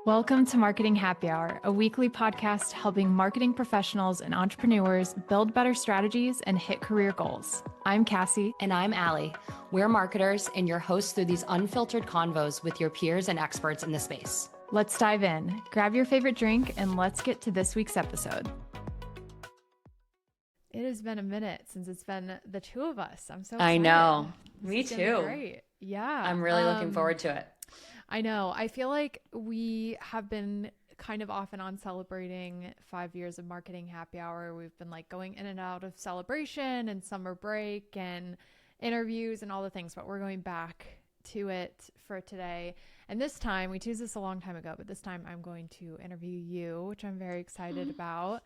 Welcome to Marketing Happy Hour, a weekly podcast helping marketing professionals and entrepreneurs build better strategies and hit career goals. I'm Cassie. And I'm Allie. We're marketers and your hosts through these unfiltered convos with your peers and experts in the space. Let's dive in. Grab your favorite drink and let's get to this week's episode. It has been a minute since it's been the two of us. I'm so excited. I know. Me This is too. gonna be great. Yeah. I'm really looking forward to it. I know. I feel like we have been kind of off and on celebrating 5 years of Marketing Happy Hour. We've been like going in and out of celebration and summer break and interviews and all the things, but we're going back to it for today. And this time, we teased this a long time ago, but this time I'm going to interview you, which I'm very excited about.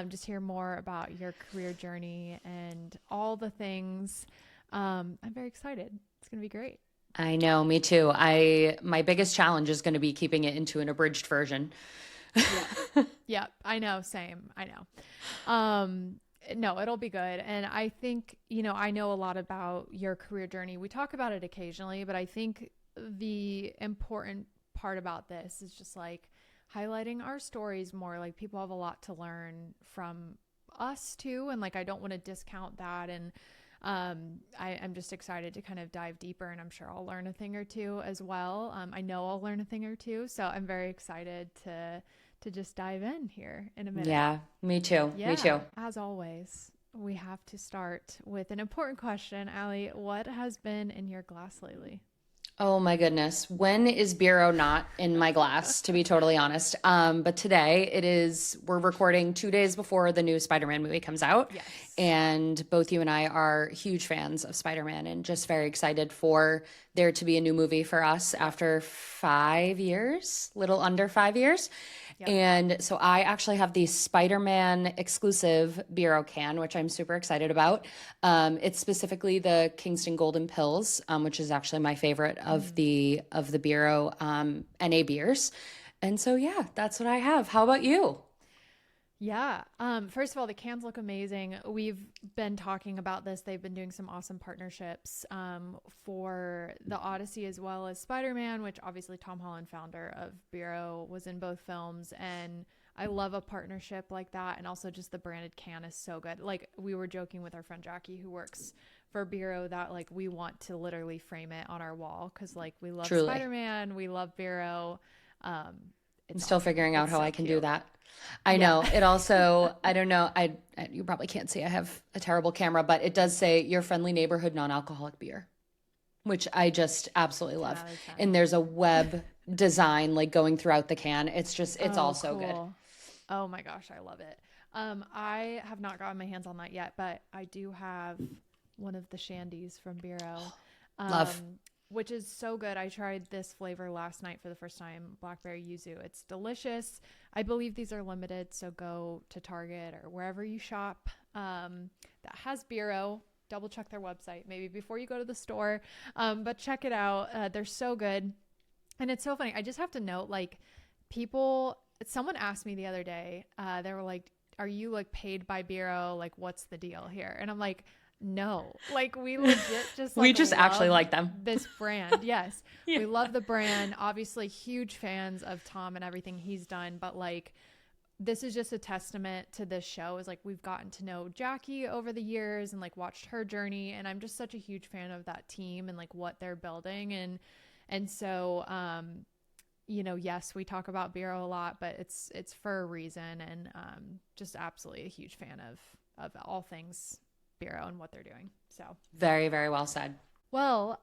Just hear more about your career journey and all the things. I'm very excited. It's going to be great. I know, me too. My biggest challenge is going to be keeping it into an abridged version. Yeah, I know. Same. I know. No, it'll be good. And I think, I know a lot about your career journey. We talk about it occasionally, but I think the important part about this is just like highlighting our stories more. Like people have a lot to learn from us too. And like, I don't want to discount that. And I'm just excited to kind of dive deeper, and I'm sure I'll learn a thing or two as well. I know I'll learn a thing or two, so I'm very excited to just dive in here in a minute. Yeah, me too. Yeah. Me too. As always, we have to start with an important question. Allie, what has been in your glass lately? Oh my goodness. When is Bureau not in my glass, to be totally honest? But today we're recording 2 days before the new Spider-Man movie comes out. Yes. And both you and I are huge fans of Spider-Man and just very excited for there to be a new movie for us after 5 years, little under 5 years. Yep. And so I actually have the Spider-Man exclusive Bureau can, which I'm super excited about. It's specifically the Kingston Golden Pills, which is actually my favorite of the Bureau NA beers. And so, yeah, that's what I have. How about you? Yeah. First of all, the cans look amazing. We've been talking about this. They've been doing some awesome partnerships for the Odyssey as well as Spider-Man, which obviously Tom Holland, founder of Bureau, was in both films. And I love a partnership like that. And also just the branded can is so good. Like we were joking with our friend Jackie, who works for Bureau, that like we want to literally frame it on our wall because like we love Truly. Spider-Man, we love Bureau. I'm still figuring out how I can do that. Yeah. I know. It also, I don't know, you probably can't see, I have a terrible camera, but it does say your friendly neighborhood non-alcoholic beer, which I just absolutely love. And there's a web design like going throughout the can. It's all so good. Oh my gosh, I love it. I have not gotten my hands on that yet, but I do have one of the shandies from Bureau. Love. Which is so good. I tried this flavor last night for the first time, blackberry yuzu. It's delicious. I believe these are limited, so go to Target or wherever you shop that has Bureau. Double check their website maybe before you go to the store, but check it out. They're so good. And it's so funny. I just have to note, like someone asked me the other day, they were like, are you like paid by Bureau? Like, what's the deal here? And I'm like, no, like we legit just like we just actually like them. This brand. Yes. Yeah. We love the brand. Obviously huge fans of Tom and everything he's done, but like this is just a testament to this show, is like we've gotten to know Jackie over the years and like watched her journey, and I'm just such a huge fan of that team and like what they're building. And so yes, we talk about Bureau a lot, but it's for a reason, and just absolutely a huge fan of all things Bureau and what they're doing. So very, very well said. Well,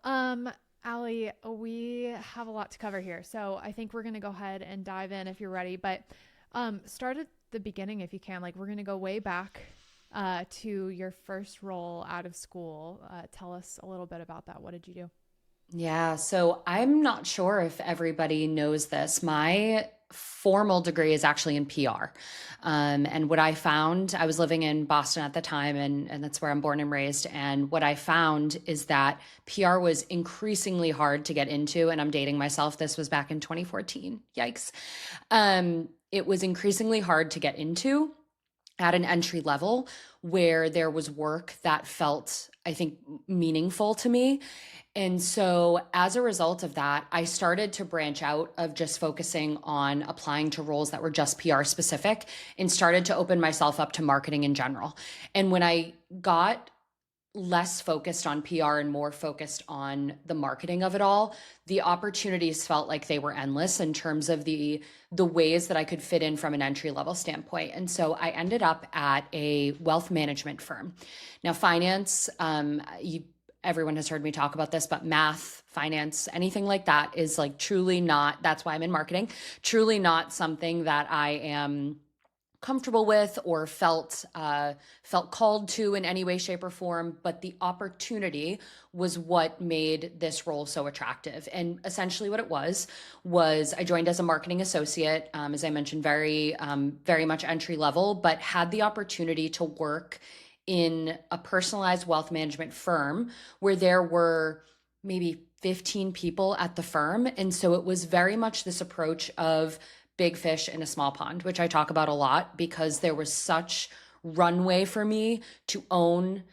Allie, we have a lot to cover here, so I think we're going to go ahead and dive in if you're ready, but start at the beginning if you can. Like we're going to go way back to your first role out of school. Tell us a little bit about that. What did you do? Yeah, so I'm not sure if everybody knows this. My formal degree is actually in PR. And what I found, I was living in Boston at the time, and that's where I'm born and raised. And what I found is that PR was increasingly hard to get into. And I'm dating myself. This was back in 2014. Yikes. It was increasingly hard to get into at an entry level where there was work that felt I think, meaningful to me. And so as a result of that, I started to branch out of just focusing on applying to roles that were just PR specific and started to open myself up to marketing in general. And when I got less focused on PR and more focused on the marketing of it all, the opportunities felt like they were endless in terms of the ways that I could fit in from an entry level standpoint. And so I ended up at a wealth management firm. Now, finance, everyone has heard me talk about this, but math, finance, anything like that is like truly not, that's why I'm in marketing, truly not something that I am comfortable with or felt called to in any way, shape, or form. But the opportunity was what made this role so attractive. And essentially what it was I joined as a marketing associate, as I mentioned, very much entry level, but had the opportunity to work in a personalized wealth management firm where there were maybe 15 people at the firm. And so it was very much this approach of big fish in a small pond, which I talk about a lot because there was such runway for me to own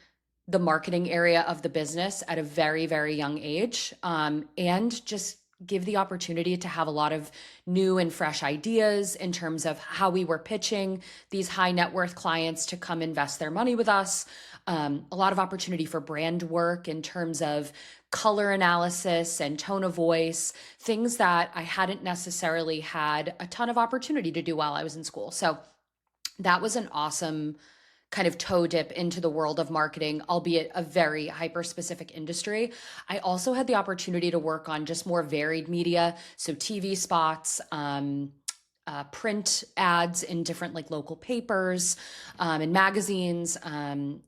the marketing area of the business at a very, very young age, and just give the opportunity to have a lot of new and fresh ideas in terms of how we were pitching these high net worth clients to come invest their money with us. A lot of opportunity for brand work in terms of color analysis and tone of voice, things that I hadn't necessarily had a ton of opportunity to do while I was in school. So that was an awesome kind of toe dip into the world of marketing, albeit a very hyper specific industry. I also had the opportunity to work on just more varied media. So TV spots, print ads in different like local papers and magazines.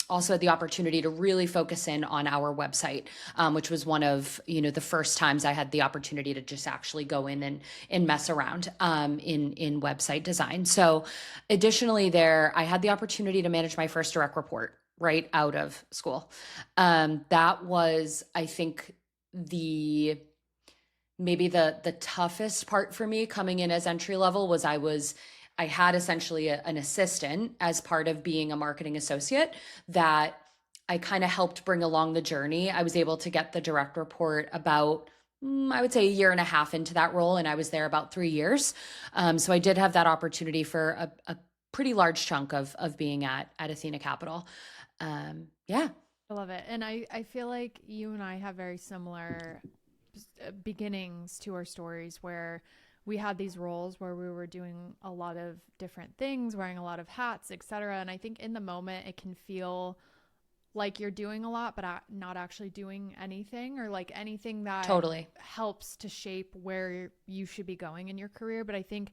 Also had the opportunity to really focus in on our website, which was one of the first times I had the opportunity to just actually go in and mess around in website design. So additionally there, I had the opportunity to manage my first direct report right out of school. That was, I think, maybe the toughest part for me coming in as entry level was I had essentially an assistant as part of being a marketing associate that I kind of helped bring along the journey. I was able to get the direct report about, I would say, a year and a half into that role, and I was there about 3 years. So I did have that opportunity for a pretty large chunk of being at Athena Capital. Yeah. I love it. And I feel like you and I have very similar beginnings to our stories where we had these roles where we were doing a lot of different things, wearing a lot of hats, etc. And I think in the moment it can feel like you're doing a lot but not actually doing anything, or like anything that Totally helps to shape where you should be going in your career. But I think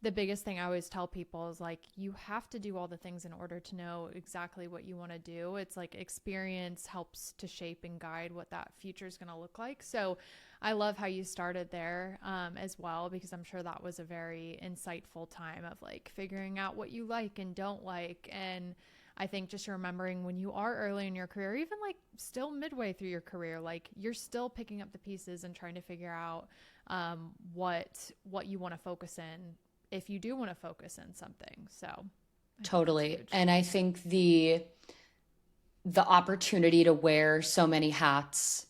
the biggest thing I always tell people is like, you have to do all the things in order to know exactly what you want to do. It's like experience helps to shape and guide what that future is going to look like. So I love how you started there as well, because I'm sure that was a very insightful time of like figuring out what you like and don't like. And I think just remembering when you are early in your career, even like still midway through your career, like you're still picking up the pieces and trying to figure out what you want to focus in, if you do want to focus in something. So totally. And I think the opportunity to wear so many hats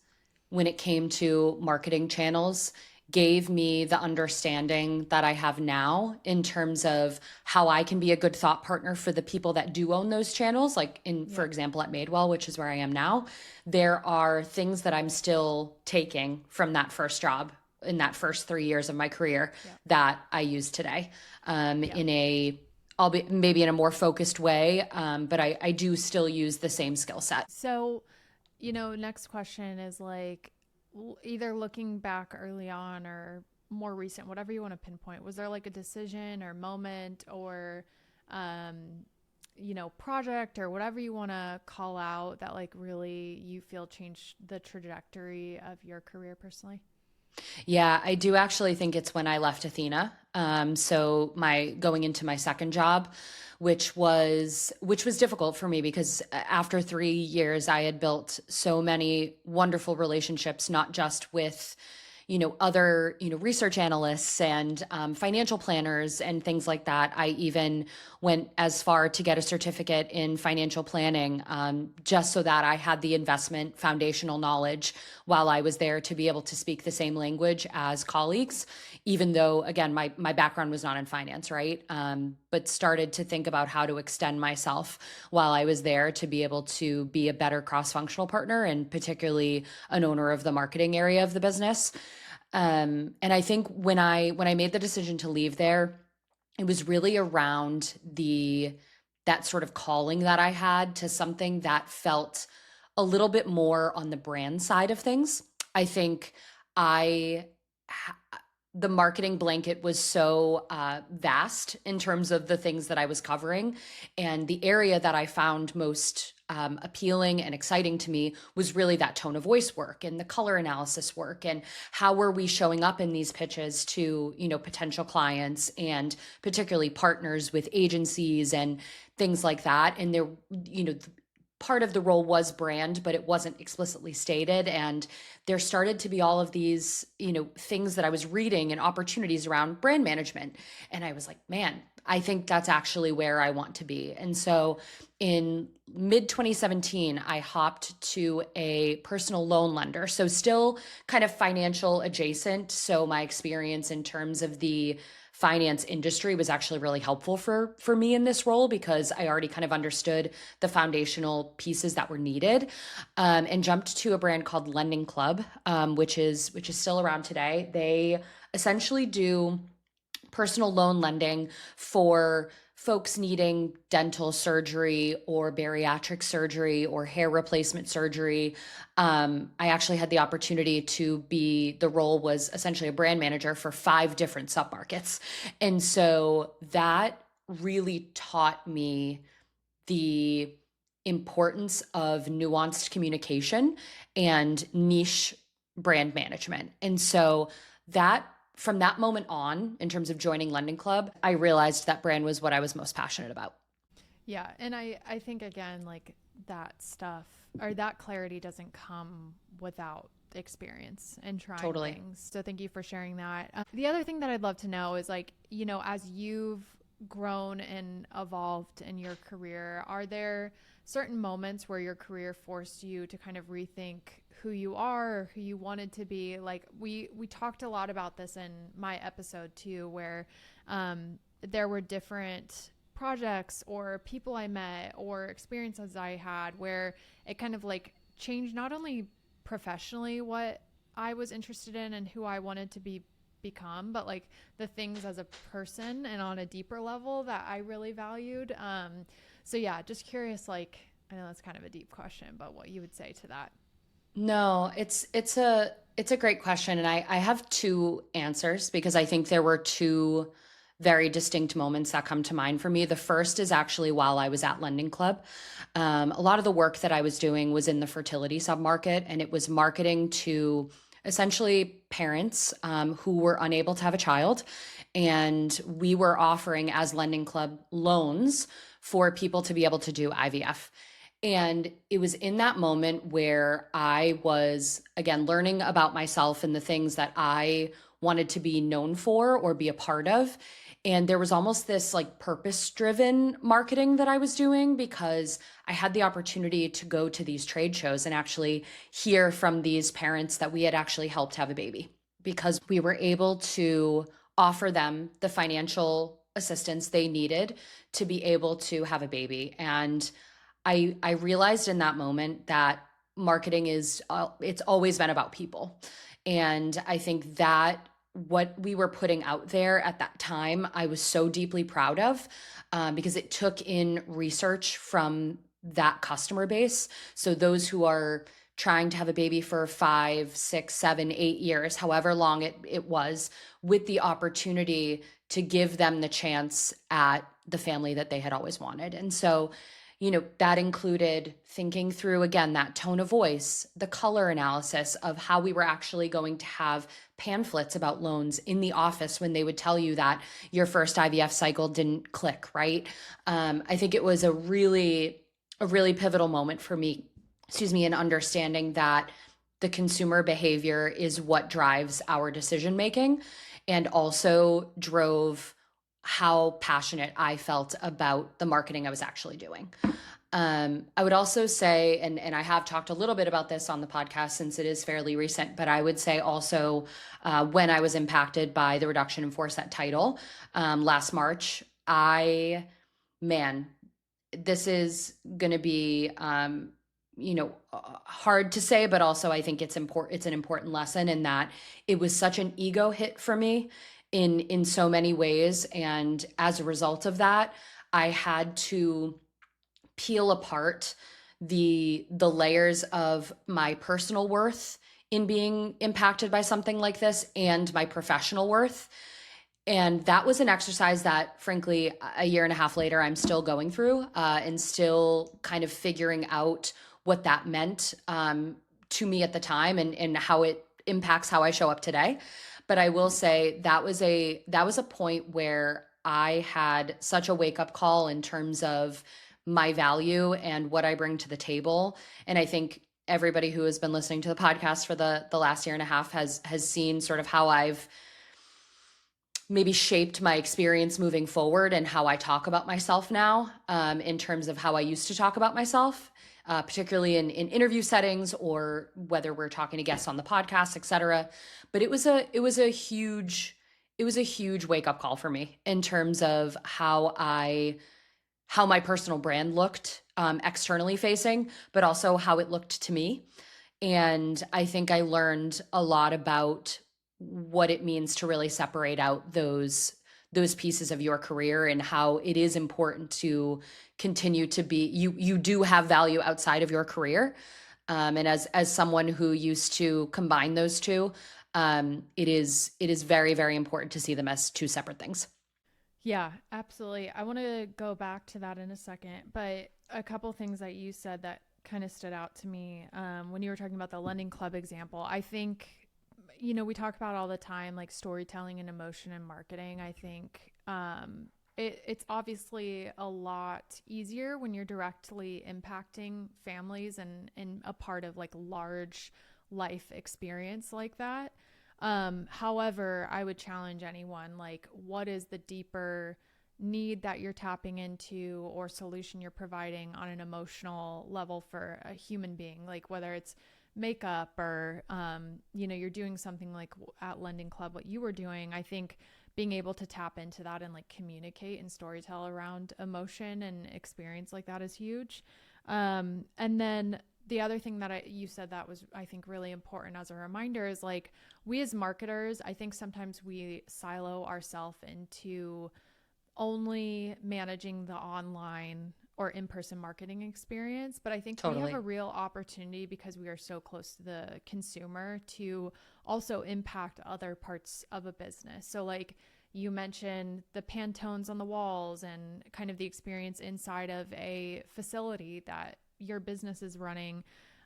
when it came to marketing channels gave me the understanding that I have now in terms of how I can be a good thought partner for the people that do own those channels. Like for example, at Madewell, which is where I am now, there are things that I'm still taking from that first job in that first 3 years of my career that I use today albeit maybe in a more focused way. But I do still use the same skill set. So, next question is like, either looking back early on or more recent, whatever you want to pinpoint, was there like a decision or moment or, project or whatever you want to call out that like really you feel changed the trajectory of your career personally? Yeah, I do actually think it's when I left Athena. So going into my second job, which was difficult for me because after 3 years, I had built so many wonderful relationships, not just with, other, research analysts and financial planners and things like that. I even went as far to get a certificate in financial planning, just so that I had the investment foundational knowledge while I was there to be able to speak the same language as colleagues, even though, again, my background was not in finance, right? But started to think about how to extend myself while I was there to be able to be a better cross-functional partner, and particularly an owner of the marketing area of the business. And I think when I made the decision to leave there, it was really around that sort of calling that I had to something that felt a little bit more on the brand side of things. I think I the marketing blanket was so vast in terms of the things that I was covering. And the area that I found most appealing and exciting to me was really that tone of voice work and the color analysis work, and how were we showing up in these pitches to, potential clients and particularly partners with agencies and things like that. And there, part of the role was brand, but it wasn't explicitly stated. And there started to be all of these, things that I was reading and opportunities around brand management. And I was like, man, I think that's actually where I want to be. And so in mid 2017, I hopped to a personal loan lender. So still kind of financial adjacent. So my experience in terms of the finance industry was actually really helpful for me in this role, because I already kind of understood the foundational pieces that were needed, and jumped to a brand called Lending Club, which is still around today. They essentially do personal loan lending for folks needing dental surgery or bariatric surgery or hair replacement surgery. I actually had the opportunity the role was essentially a brand manager for 5 different submarkets. And so that really taught me the importance of nuanced communication and niche brand management. And so from that moment on, in terms of joining Lending Club, I realized that brand was what I was most passionate about. Yeah. And I think, again, like that stuff or that clarity doesn't come without experience and trying things. So thank you for sharing that. The other thing that I'd love to know is, like, as you've grown and evolved in your career, are there certain moments where your career forced you to kind of rethink who you are or who you wanted to be? Like we talked a lot about this in my episode too, where there were different projects or people I met or experiences I had where it kind of like changed not only professionally what I was interested in and who I wanted to become, but like the things as a person and on a deeper level that I really valued. So yeah, just curious, like, I know that's kind of a deep question, but what you would say to that. No, it's a great question. And I have 2 answers, because I think there were 2 very distinct moments that come to mind for me. The first is actually while I was at Lending Club. A lot of the work that I was doing was in the fertility submarket, and it was marketing to essentially parents who were unable to have a child. And we were offering, as Lending Club, loans for people to be able to do IVF. And it was in that moment where I was, again, learning about myself and the things that I wanted to be known for or be a part of. And there was almost this like purpose-driven marketing that I was doing, because I had the opportunity to go to these trade shows and actually hear from these parents that we had actually helped have a baby, because we were able to offer them the financial assistance they needed to be able to have a baby. And I realized in that moment that marketing it's always been about people. And I think that what we were putting out there at that time, I was so deeply proud of, because it took in research from that customer base. So those who are trying to have a baby for 5, 6, 7, 8 years, however long it was, with the opportunity to give them the chance at the family that they had always wanted. And so, that included thinking through, again, that tone of voice, the color analysis of how we were actually going to have pamphlets about loans in the office when they would tell you that your first IVF cycle didn't click, right? I think it was a really pivotal moment for me, in understanding that the consumer behavior is what drives our decision making, and also drove how passionate I felt about the marketing I was actually doing. I would also say, and I have talked a little bit about this on the podcast since it is fairly recent, but I would say also when I was impacted by the reduction in force at Title last March, this is going to be, hard to say, but also I think it's important. It's an important lesson in that it was such an ego hit for me in so many ways. And as a result of that, I had to peel apart the layers of my personal worth in being impacted by something like this and my professional worth. And that was an exercise that, frankly, a year and a half later, I'm still going through and still kind of figuring out what that meant to me at the time and how it impacts how I show up today. But I will say that was a point where I had such a wake up call in terms of my value and what I bring to the table. And I think everybody who has been listening to the podcast for the last year and a half has seen sort of how I've maybe shaped my experience moving forward and how I talk about myself now, in terms of how I used to talk about myself, particularly in interview settings or whether we're talking to guests on the podcast, et cetera. But it was a huge wake up call for me in terms of how my personal brand looked externally facing, but also how it looked to me. And I think I learned a lot about what it means to really separate out those pieces of your career and how it is important to continue to be, you do have value outside of your career. And as someone who used to combine those two, it is very, very important to see them as two separate things. Yeah, absolutely. I want to go back to that in a second, but a couple things that you said that kind of stood out to me when you were talking about the lending club example. I think, we talk about all the time, like storytelling and emotion and marketing. I think it's obviously a lot easier when you're directly impacting families and a part of like large life experience like that. However, I would challenge anyone, like, what is the deeper need that you're tapping into or solution you're providing on an emotional level for a human being, like whether it's makeup or, you're doing something like at Lending Club, what you were doing. I think being able to tap into that and like communicate and storytell around emotion and experience like that is huge. And then the other thing that you said that was, I think, really important as a reminder is like, we as marketers, I think sometimes we silo ourselves into only managing the online or in-person marketing experience. But I think Totally. we have a real opportunity because we are so close to the consumer to also impact other parts of a business. So like you mentioned the Pantones on the walls and kind of the experience inside of a facility that your business is running.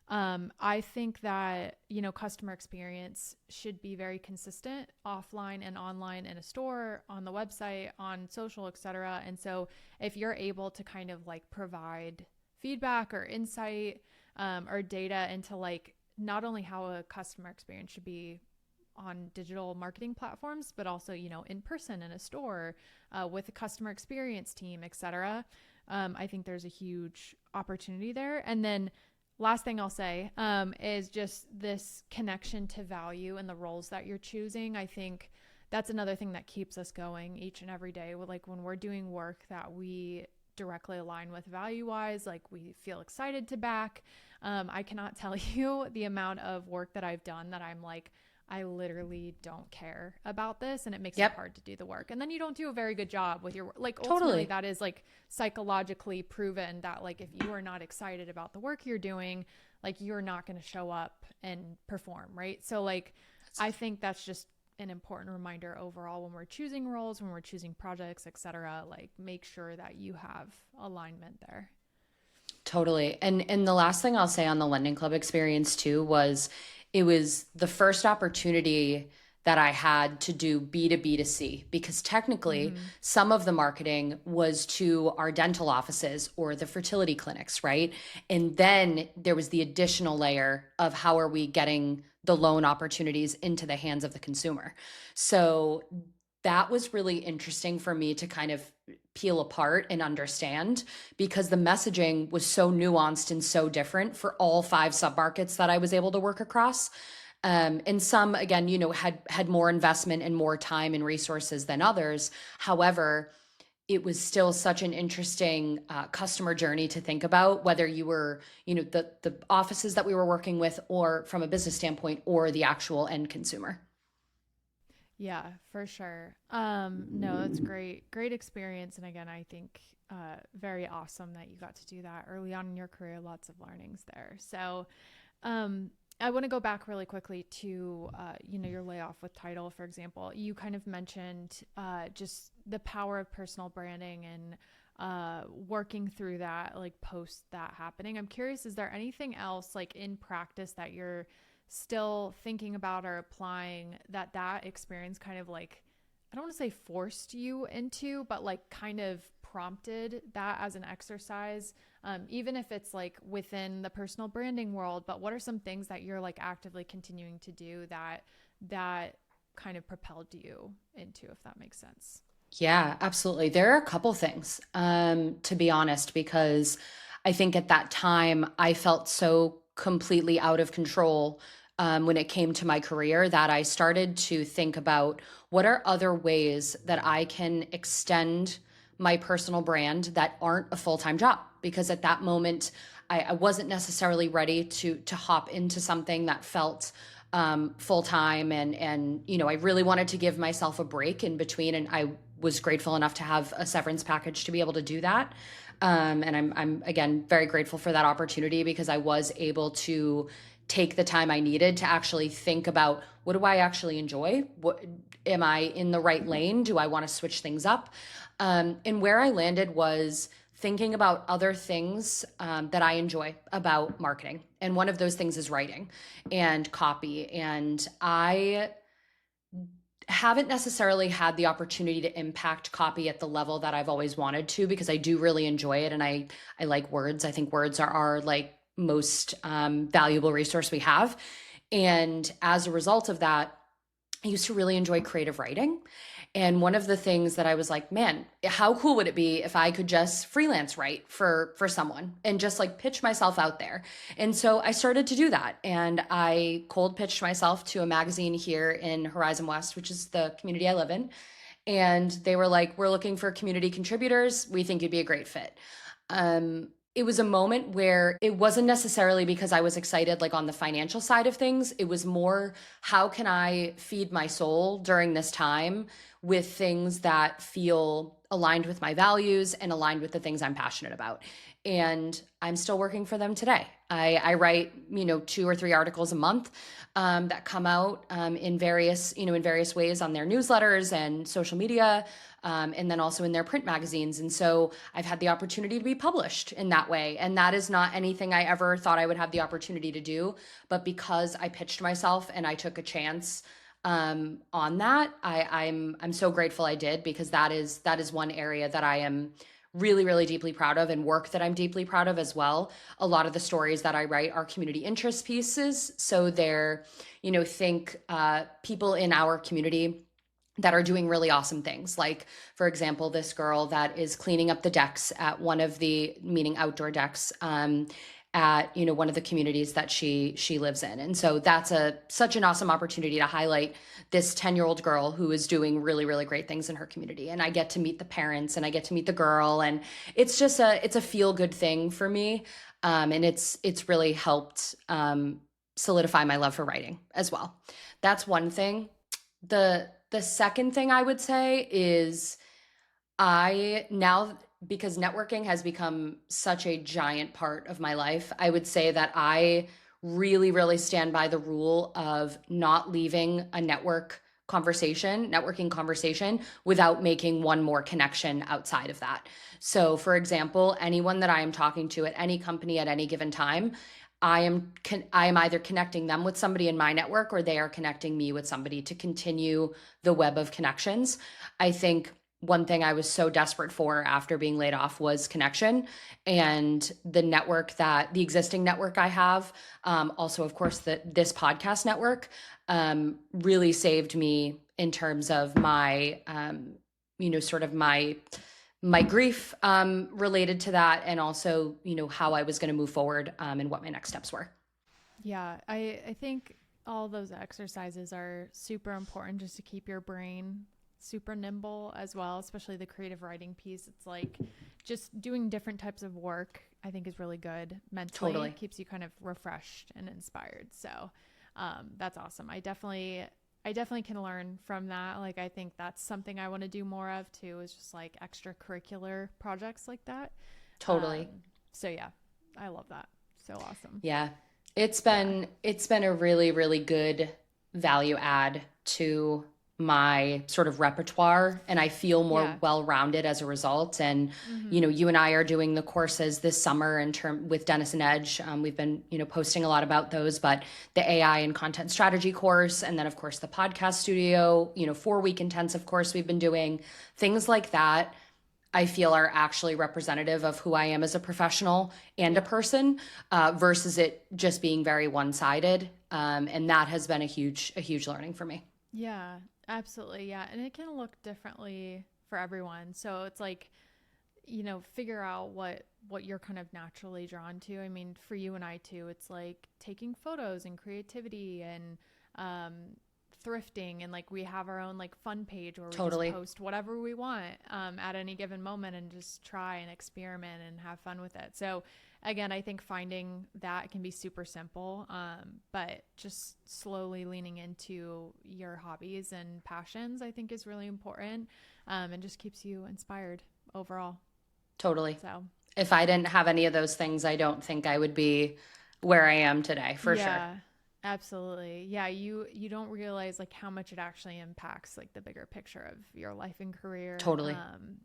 I think that, customer experience should be very consistent offline and online in a store, on the website, on social, etc. And so if you're able to kind of like provide feedback or insight or data into like not only how a customer experience should be on digital marketing platforms, but also, in person in a store with a customer experience team, etc. I think there's a huge opportunity there. And then last thing I'll say is just this connection to value and the roles that you're choosing. I think that's another thing that keeps us going each and every day. Like when we're doing work that we directly align with value-wise, like we feel excited to back. I cannot tell you the amount of work that I've done that I'm like, I literally don't care about this, and it makes it hard to do the work. And then you don't do a very good job with your, like, ultimately that is like psychologically proven that like if you are not excited about the work you're doing, like you're not going to show up and perform, right? So like I think that's just an important reminder overall when we're choosing roles, when we're choosing projects, etc. Like make sure that you have alignment there. Totally. And the last thing I'll say on the Lending Club experience too was it was the first opportunity that I had to do B2B to C, because technically some of the marketing was to our dental offices or the fertility clinics, right? And then there was the additional layer of how are we getting the loan opportunities into the hands of the consumer. So that was really interesting for me to kind of peel apart and understand, because the messaging was so nuanced and so different for all 5 submarkets that I was able to work across. And some, again, had more investment and more time and resources than others. However, it was still such an interesting customer journey to think about, whether you were, the offices that we were working with, or from a business standpoint, or the actual end consumer. Yeah, for sure. No, that's great. Great experience. And again, I think very awesome that you got to do that early on in your career. Lots of learnings there. So I want to go back really quickly to, your layoff with Title, for example. You kind of mentioned just the power of personal branding and working through that, like post that happening. I'm curious, is there anything else like in practice that you're still thinking about or applying that experience kind of like, I don't want to say forced you into, but like kind of prompted that as an exercise, even if it's like within the personal branding world? But what are some things that you're like actively continuing to do that kind of propelled you into, if that makes sense? Yeah, absolutely. There are a couple things, to be honest, because I think at that time I felt so completely out of control when it came to my career, that I started to think about what are other ways that I can extend my personal brand that aren't a full-time job. Because at that moment, I wasn't necessarily ready to hop into something that felt full-time, and I really wanted to give myself a break in between, and I was grateful enough to have a severance package to be able to do that. And I'm again very grateful for that opportunity, because I was able to take the time I needed to actually think about, what do I actually enjoy? What am I in the right lane? Do I want to switch things up? And where I landed was thinking about other things that I enjoy about marketing. And one of those things is writing and copy. And I haven't necessarily had the opportunity to impact copy at the level that I've always wanted to, because I do really enjoy it. And I like words. I think words are our like most valuable resource we have. And as a result of that, I used to really enjoy creative writing. And one of the things that I was like, man, how cool would it be if I could just freelance write for someone and just like pitch myself out there? And so I started to do that. And I cold pitched myself to a magazine here in Horizon West, which is the community I live in. And they were like, we're looking for community contributors. We think you'd be a great fit. It was a moment where it wasn't necessarily because I was excited, like on the financial side of things. It was more, how can I feed my soul during this time with things that feel aligned with my values and aligned with the things I'm passionate about? And I'm still working for them today. I write, 2 or 3 articles a month that come out in various ways on their newsletters and social media. And then also in their print magazines. And so I've had the opportunity to be published in that way. And that is not anything I ever thought I would have the opportunity to do. But because I pitched myself and I took a chance on that, I'm so grateful I did, because that is one area that I am really, really deeply proud of, and work that I'm deeply proud of as well. A lot of the stories that I write are community interest pieces. So they're, think people in our community that are doing really awesome things. Like, for example, this girl that is cleaning up the decks at one of the, meaning outdoor decks, at one of the communities that she lives in. And so that's such an awesome opportunity to highlight this 10-year-old girl who is doing really, really great things in her community. And I get to meet the parents, and I get to meet the girl, and it's just it's a feel good thing for me. And it's really helped solidify my love for writing as well. That's one thing. The second thing I would say is, because networking has become such a giant part of my life, I would say that I really, really stand by the rule of not leaving a networking conversation without making one more connection outside of that. So for example, anyone that I am talking to at any company at any given time, I am either connecting them with somebody in my network, or they are connecting me with somebody to continue the web of connections. I think one thing I was so desperate for after being laid off was connection, and the existing network I have, also of course this podcast network, really saved me in terms of my, sort of my grief related to that, and also, how I was going to move forward, and what my next steps were. Yeah, I think all those exercises are super important just to keep your brain super nimble as well, especially the creative writing piece. It's like just doing different types of work, I think, is really good mentally. Totally. It keeps you kind of refreshed and inspired. So that's awesome. I definitely can learn from that. Like, I think that's something I want to do more of too, is just like extracurricular projects like that. Totally. So yeah, I love that. So awesome. Yeah. It's been a really, really good value add to my sort of repertoire, and I feel more well-rounded as a result. And you and I are doing the courses this summer with Dennis and Edge. We've been posting a lot about those, but the AI and content strategy course, and then of course the podcast studio, 4-week intensive course we've been doing, things like that, I feel are actually representative of who I am as a professional and a person, versus it just being very one-sided. And that has been a huge learning for me. Yeah, absolutely. Yeah. And it can look differently for everyone. So it's like, figure out what you're kind of naturally drawn to. I mean, for you and I too, it's like taking photos and creativity and thrifting, and like we have our own like fun page where we Totally. just post whatever we want at any given moment and just try and experiment and have fun with it. So again, I think finding that can be super simple, but just slowly leaning into your hobbies and passions, I think, is really important, and just keeps you inspired overall. Totally. So if I didn't have any of those things, I don't think I would be where I am today, for sure. Absolutely. Yeah, you don't realize like how much it actually impacts like the bigger picture of your life and career, Totally.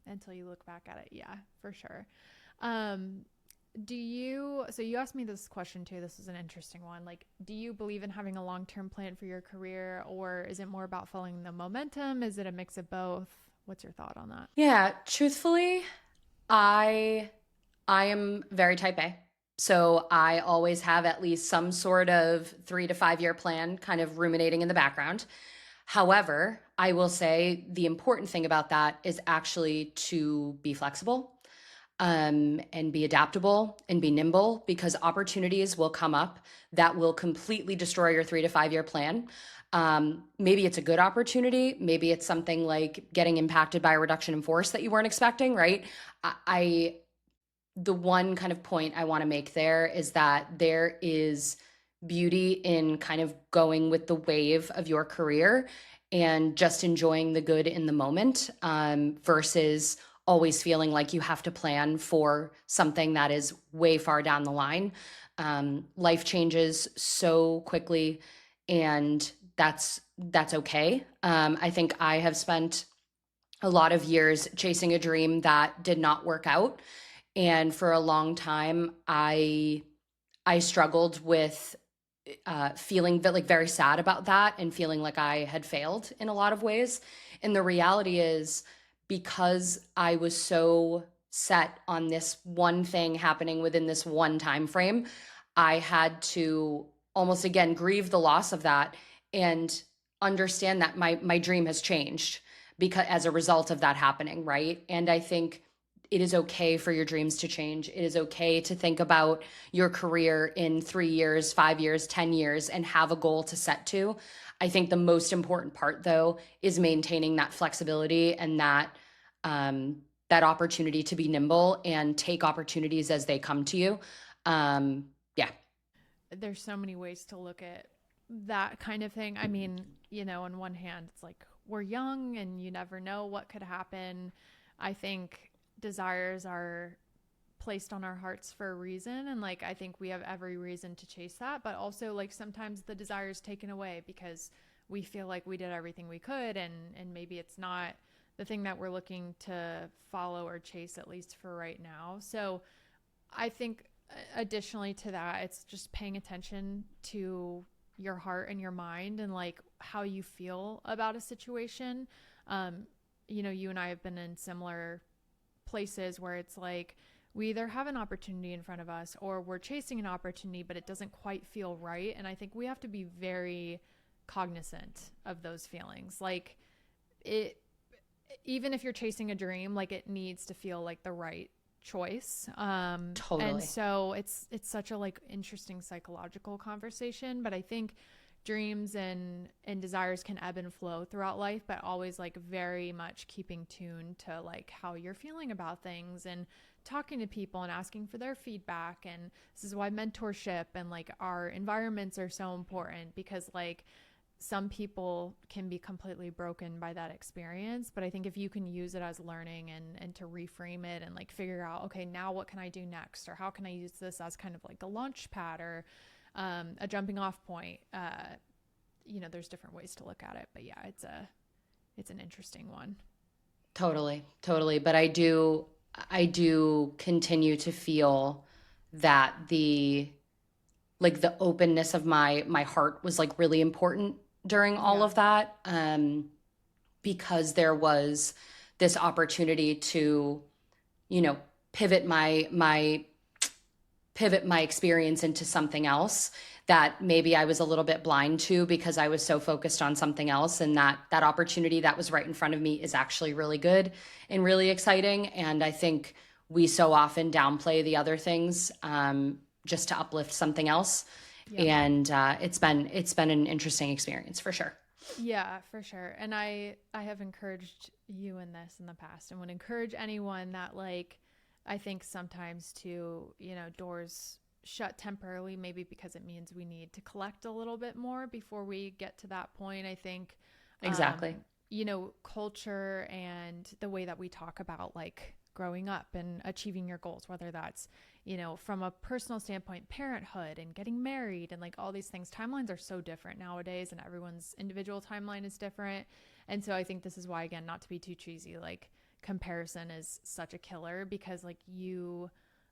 until you look back at it. Yeah, for sure. So you asked me this question too. This is an interesting one. Like, do you believe in having a long-term plan for your career, or is it more about following the momentum? Is it a mix of both? What's your thought on that? Yeah, truthfully, I am very type A. So I always have at least some sort of 3 to 5 year plan kind of ruminating in the background. However, I will say the important thing about that is actually to be flexible, and be adaptable and be nimble, because opportunities will come up that will completely destroy your 3 to 5 year plan. Maybe it's a good opportunity. Maybe it's something like getting impacted by a reduction in force that you weren't expecting, right? The one kind of point I want to make there is that there is beauty in kind of going with the wave of your career and just enjoying the good in the moment, versus always feeling like you have to plan for something that is way far down the line. Life changes so quickly, and that's okay. I think I have spent a lot of years chasing a dream that did not work out. And for a long time, I struggled with feeling like very sad about that, and feeling like I had failed in a lot of ways. And the reality is, because I was so set on this one thing happening within this one time frame, I had to almost again grieve the loss of that, and understand that my dream has changed because as a result of that happening, right? And I think it is okay for your dreams to change. It is okay to think about your career in 3 years, 5 years, 10 years, and have a goal to set to. I think the most important part, though, is maintaining that flexibility and that opportunity to be nimble and take opportunities as they come to you. Yeah. There's so many ways to look at that kind of thing. I mean, on one hand, it's like we're young and you never know what could happen. I think desires are placed on our hearts for a reason, and like I think we have every reason to chase that, but also like sometimes the desire is taken away because we feel like we did everything we could, and maybe it's not the thing that we're looking to follow or chase, at least for right now. So I think additionally to that, it's just paying attention to your heart and your mind and like how you feel about a situation. You and I have been in similar places where it's like we either have an opportunity in front of us or we're chasing an opportunity, but it doesn't quite feel right. And I think we have to be very cognizant of those feelings. Like it, even if you're chasing a dream, like it needs to feel like the right choice. Totally. And so it's such a like interesting psychological conversation, but I think dreams and desires can ebb and flow throughout life, but always like very much keeping tuned to like how you're feeling about things and talking to people and asking for their feedback. And this is why mentorship and like our environments are so important, because like some people can be completely broken by that experience. But I think if you can use it as learning and to reframe it and like figure out, okay, now what can I do next? Or how can I use this as kind of like a launch pad or a jumping off point? There's different ways to look at it, but yeah, it's an interesting one. Totally. Totally. But I do continue to feel that the openness of my heart was like really important during all of that, because there was this opportunity to, pivot my experience into something else that maybe I was a little bit blind to because I was so focused on something else. And that opportunity that was right in front of me is actually really good and really exciting. And I think we so often downplay the other things, just to uplift something else. Yep. And it's been an interesting experience for sure. Yeah, for sure. And I have encouraged you in this in the past and would encourage anyone that like, I think sometimes to, doors shut temporarily, maybe because it means we need to collect a little bit more before we get to that point. I think exactly. Culture and the way that we talk about like growing up and achieving your goals, whether that's, from a personal standpoint, parenthood and getting married and like all these things, timelines are so different nowadays and everyone's individual timeline is different. And so I think this is why, again, not to be too cheesy, like comparison is such a killer, because like you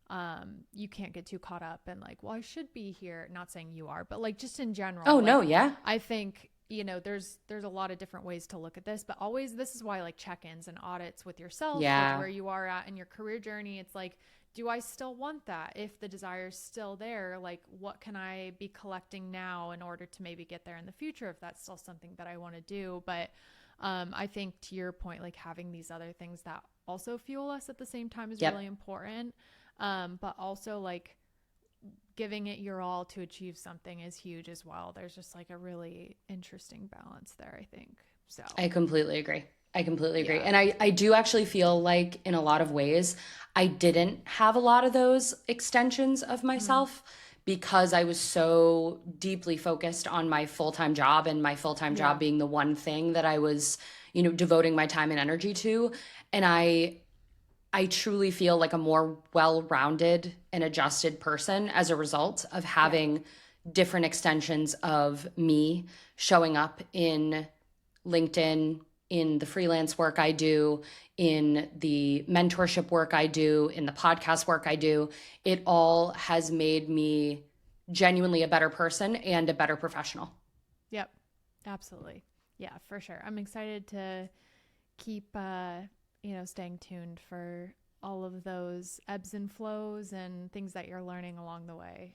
can't get too caught up and like, well, I should be here. Not saying you are, but like just in general. Oh, like, no. Yeah. I think, there's a lot of different ways to look at this, but always, this is why like check-ins and audits with yourself, yeah, with where you are at in your career journey. It's like, do I still want that? If the desire is still there, like what can I be collecting now in order to maybe get there in the future, if that's still something that I want to do? But I think to your point, like having these other things that also fuel us at the same time is really important. But also like giving it your all to achieve something is huge as well. There's just like a really interesting balance there, I think. So I completely agree. Yeah. And I do actually feel like in a lot of ways, I didn't have a lot of those extensions of myself because I was so deeply focused on my full-time job, and my full-time job being the one thing that I was, devoting my time and energy to. And I truly feel like a more well-rounded and adjusted person as a result of having different extensions of me showing up in LinkedIn, in the freelance work I do, in the mentorship work I do, in the podcast work I do. It all has made me genuinely a better person and a better professional. Yep, absolutely. Yeah, for sure. I'm excited to keep, staying tuned for all of those ebbs and flows and things that you're learning along the way.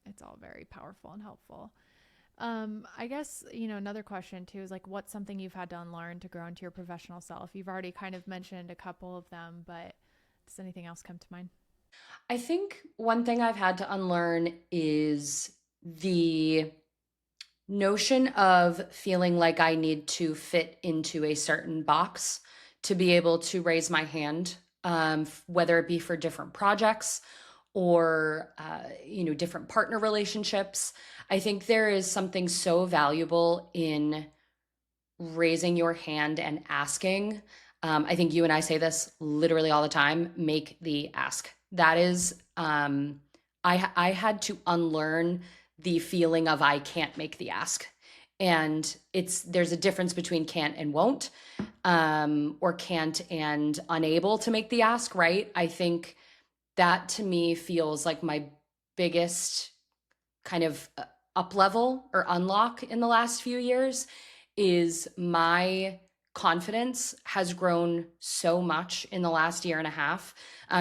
It's all very powerful and helpful. I guess, another question too is like, what's something you've had to unlearn to grow into your professional self? You've already kind of mentioned a couple of them, but does anything else come to mind? I think one thing I've had to unlearn is the notion of feeling like I need to fit into a certain box to be able to raise my hand, whether it be for different projects or, different partner relationships. I think there is something so valuable in raising your hand and asking. I think you and I say this literally all the time, make the ask. That is, I had to unlearn the feeling of I can't make the ask. And there's a difference between can't and won't, or can't and unable to make the ask, right? I think that to me feels like my biggest kind of up level or unlock in the last few years is my confidence has grown so much in the last year and a half.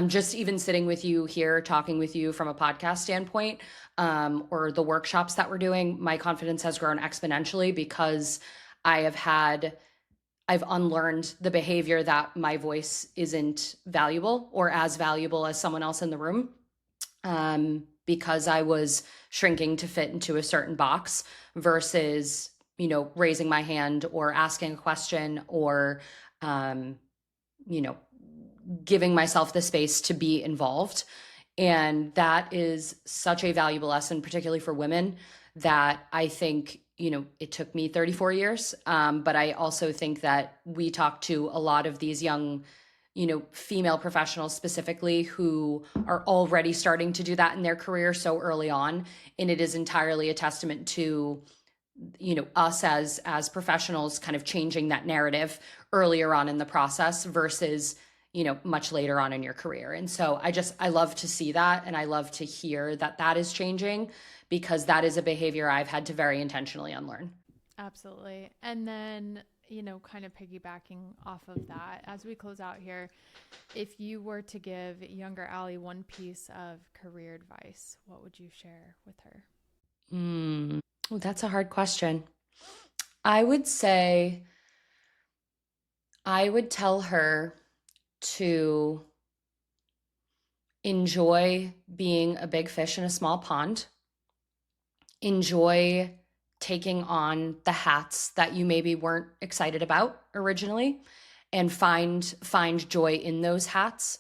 Just even sitting with you here, talking with you from a podcast standpoint, or the workshops that we're doing, my confidence has grown exponentially because I've unlearned the behavior that my voice isn't valuable or as valuable as someone else in the room. Because I was shrinking to fit into a certain box versus, raising my hand or asking a question or, giving myself the space to be involved. And that is such a valuable lesson, particularly for women, that I think, it took me 34 years. But I also think that we talk to a lot of these young female professionals specifically who are already starting to do that in their career so early on. And it is entirely a testament to, us as professionals kind of changing that narrative earlier on in the process versus, much later on in your career. And so I love to see that. And I love to hear that is changing because that is a behavior I've had to very intentionally unlearn. Absolutely. And then, kind of piggybacking off of that, as we close out here, if you were to give younger Allie one piece of career advice, what would you share with her? Well, that's a hard question. I would say I would tell her to enjoy being a big fish in a small pond, enjoy taking on the hats that you maybe weren't excited about originally, and find joy in those hats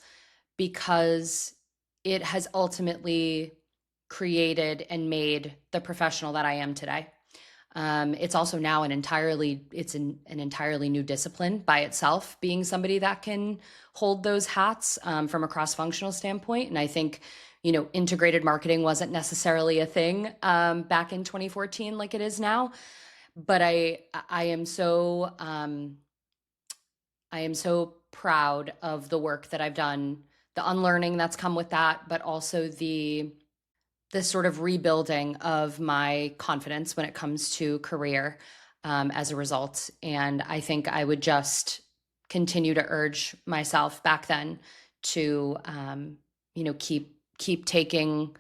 because it has ultimately created and made the professional that I am today. It's also now an entirely new discipline by itself, being somebody that can hold those hats from a cross-functional standpoint. And I think, integrated marketing wasn't necessarily a thing back in 2014 like it is now. But I am so proud of the work that I've done, the unlearning that's come with that, but also the sort of rebuilding of my confidence when it comes to career as a result. And I think I would just continue to urge myself back then to, keep taking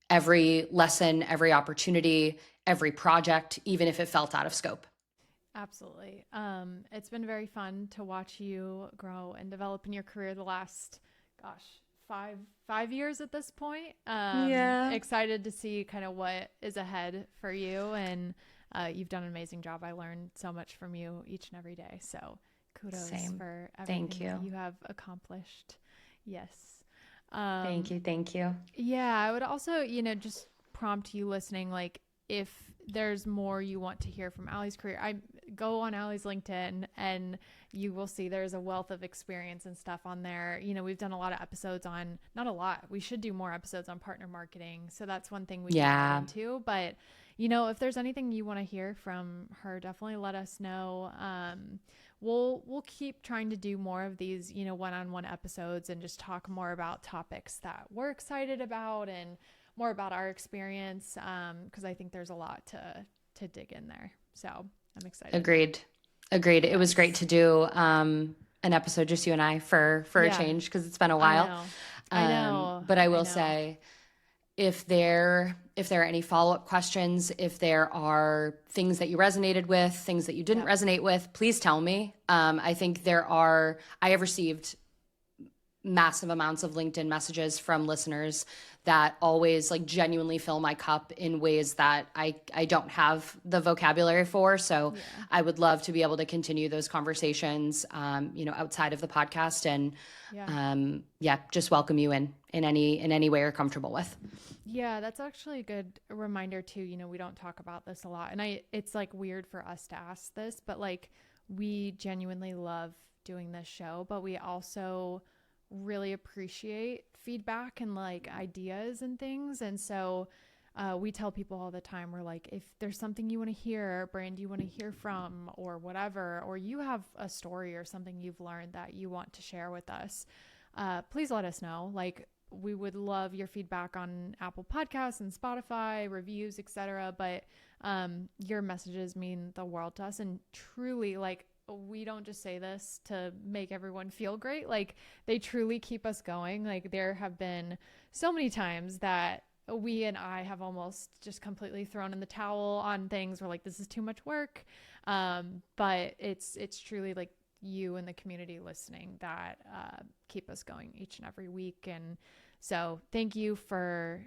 every lesson, every opportunity, every project, even if it felt out of scope. Absolutely. It's been very fun to watch you grow and develop in your career the last, five years at this point. Yeah. Excited to see kind of what is ahead for you. And you've done an amazing job. I learned so much from you each and every day. So kudos for everything that you have accomplished. Yes. Thank you. Yeah. I would also, just prompt you listening, like if there's more you want to hear from Allie's career, I go on Allie's LinkedIn and you will see there's a wealth of experience and stuff on there. We've done a lot of episodes on, not a lot, we should do more episodes on partner marketing. So that's one thing we can get into. But, if there's anything you want to hear from her, definitely let us know. We'll keep trying to do more of these, one-on-one episodes and just talk more about topics that we're excited about and more about our experience. Cause I think there's a lot to dig in there. So I'm excited. Agreed. Yes. It was great to do an episode, just you and I for a change, because it's been a while. I know. But I will say, if there are any follow-up questions, if there are things that you resonated with, things that you didn't resonate with, please tell me. I think I have received massive amounts of LinkedIn messages from listeners that always genuinely fill my cup in ways that I don't have the vocabulary for. So I would love to be able to continue those conversations, outside of the podcast and, just welcome you in any way you're comfortable with. Yeah, that's actually a good reminder too. We don't talk about this a lot, and it's weird for us to ask this, but we genuinely love doing this show, but we also really appreciate feedback and ideas and things. And so we tell people all the time, we're like, if there's something you want to hear, a brand you want to hear from or whatever, or you have a story or something you've learned that you want to share with us, please let us know. we would love your feedback on Apple Podcasts and Spotify, reviews, etc. But your messages mean the world to us. And truly, like, we don't just say this to make everyone feel great. Like, they truly keep us going. Like, there have been so many times that we and I have almost just completely thrown in the towel on things. We're like, this is too much work. But it's truly like you and the community listening that keep us going each and every week. And so thank you for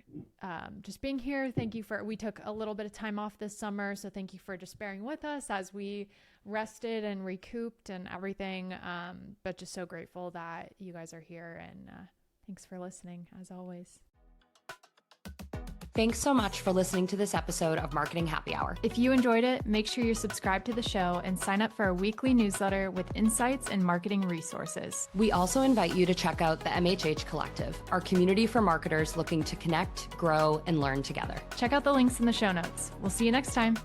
just being here. Thank you we took a little bit of time off this summer. So thank you for just bearing with us as we rested and recouped and everything. But just so grateful that you guys are here, and thanks for listening as always. Thanks so much for listening to this episode of Marketing Happy Hour. If you enjoyed it, make sure you're subscribed to the show and sign up for our weekly newsletter with insights and marketing resources. We also invite you to check out the MHH Collective, our community for marketers looking to connect, grow, and learn together. Check out the links in the show notes. We'll see you next time.